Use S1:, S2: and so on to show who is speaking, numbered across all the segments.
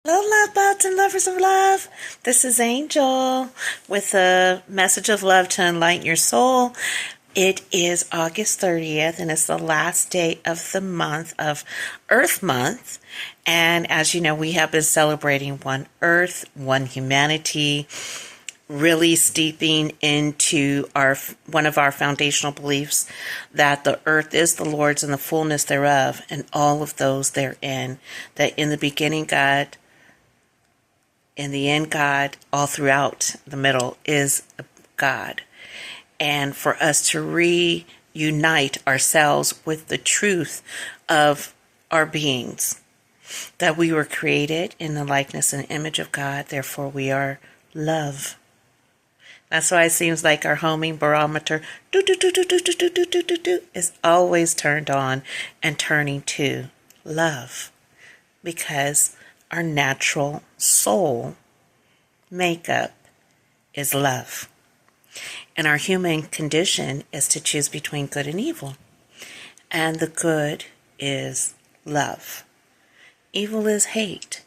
S1: Hello, love buds and lovers of love. This is Angel with a message of love to enlighten your soul. It is August 30th, and it's the last day of the month of Earth Month. And as you know, we have been celebrating one Earth, one humanity, really steeping into one of our foundational beliefs that the earth is the Lord's and the fullness thereof, and all of those therein. That in the beginning, God, in the end, God, all throughout the middle is God. And for us to reunite ourselves with the truth of our beings, that we were created in the likeness and image of God, therefore we are love. That's why it seems like our homing barometer is always turned on and turning to love, because our natural soul makeup is love. And our human condition is to choose between good and evil. And the good is love. Evil is hate.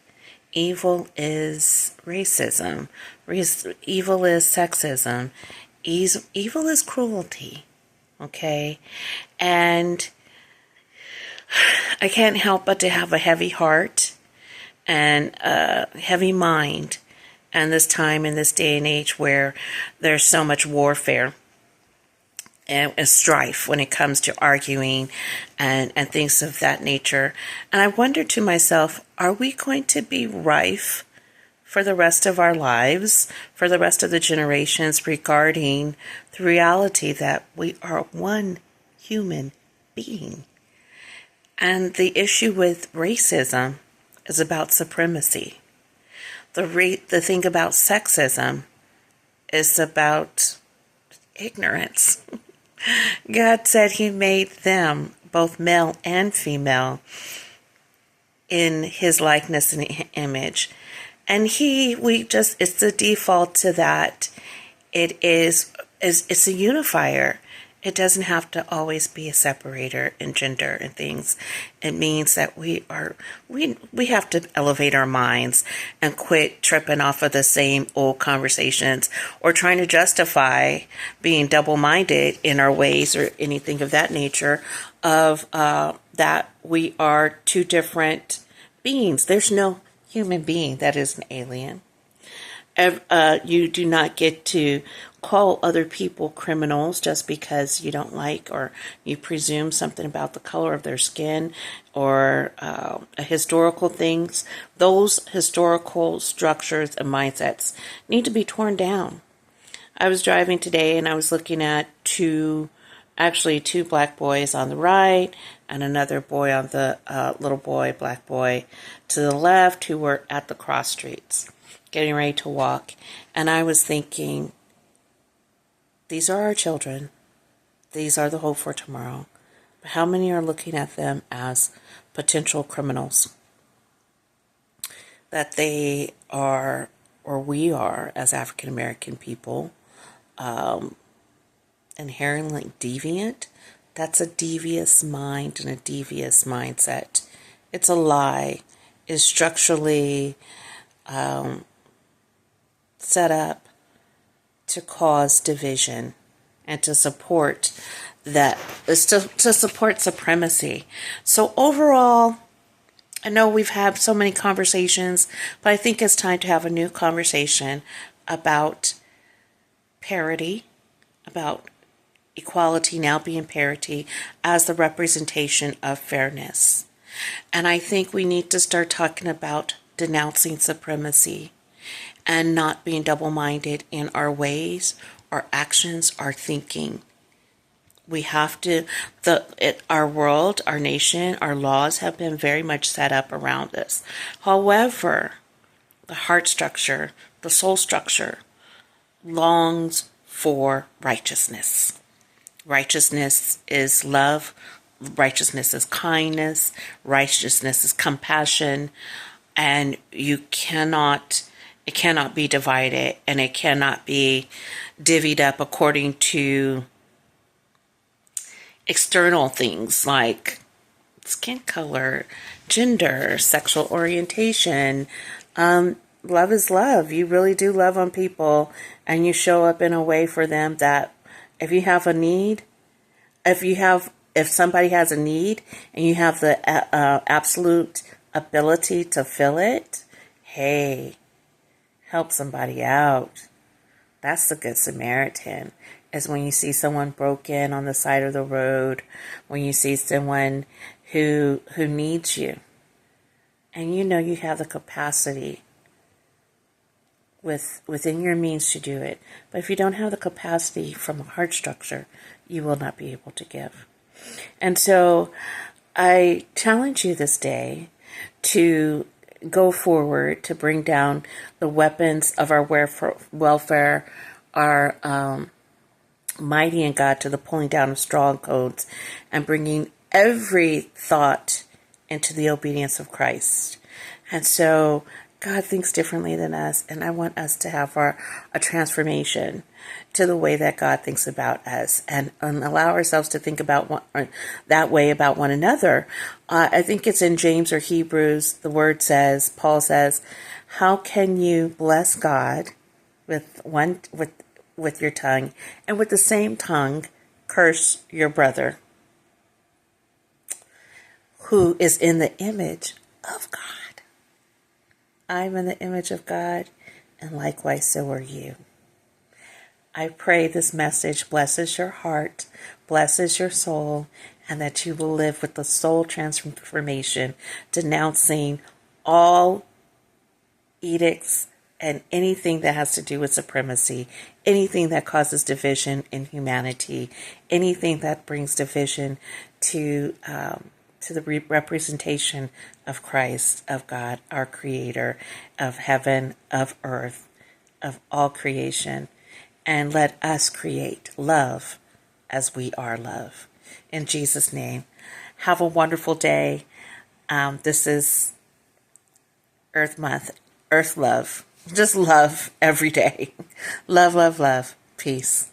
S1: Evil is racism. Evil is sexism. Evil is cruelty. Okay? And I can't help but to have a heavy heart and a heavy mind, and this time in this day and age where there's so much warfare and strife when it comes to arguing and things of that nature. And I wonder to myself, are we going to be rife for the rest of our lives, for the rest of the generations, regarding the reality that we are one human being? And the issue with racism is about supremacy. The thing about sexism is about ignorance. God said He made them, both male and female, in His likeness and image. And it's the default to that. It's a unifier. It doesn't have to always be a separator in gender and things. It means that we have to elevate our minds and quit tripping off of the same old conversations or trying to justify being double-minded in our ways or anything of that nature of that we are two different beings. There's no human being that is an alien. You do not get to call other people criminals just because you don't like or you presume something about the color of their skin or historical things. Those historical structures and mindsets need to be torn down. I was driving today and I was looking at two black boys on the right and another boy on the black boy to the left, who were at the cross streets getting ready to walk. And I was thinking, these are our children. These are the hope for tomorrow. But how many are looking at them as potential criminals? That they are, or we are, as African American people, inherently deviant. That's a devious mind and a devious mindset. It's a lie. It's structurally set up to cause division and to support to support supremacy. So overall, I know we've had so many conversations, but I think it's time to have a new conversation about parity, about equality now being parity as the representation of fairness. And I think we need to start talking about denouncing supremacy and not being double-minded in our ways, our actions, our thinking. We have to, our world, our nation, our laws have been very much set up around this. However, the heart structure, the soul structure, longs for righteousness. Righteousness is love. Righteousness is kindness. Righteousness is compassion. And it cannot be divided, and it cannot be divvied up according to external things like skin color, gender, sexual orientation, Love is love. You really do love on people, and you show up in a way for them that if you have a need, if somebody has a need and you have the absolute ability to fill it, hey, help somebody out. That's the Good Samaritan. Is when you see someone broken on the side of the road, when you see someone who needs you, and you know you have the capacity within your means to do it. But if you don't have the capacity from a heart structure, you will not be able to give. And so I challenge you this day to go forward, to bring down the weapons of our welfare, our mighty in God, to the pulling down of strongholds and bringing every thought into the obedience of Christ. And so God thinks differently than us, and I want us to have a transformation to the way that God thinks about us, and allow ourselves to think about that way about one another. I think it's in James or Hebrews, the word says, Paul says, how can you bless God with your tongue, and with the same tongue curse your brother who is in the image of God? I'm in the image of God, and likewise so are you. I pray this message blesses your heart, blesses your soul, and that you will live with the soul transformation, denouncing all edicts and anything that has to do with supremacy, anything that causes division in humanity, anything that brings division to the representation of Christ, of God, our Creator, of heaven, of earth, of all creation. And let us create love as we are love. In Jesus' name, have a wonderful day. This is Earth Month, Earth Love. Just love every day. Love, love, love. Peace.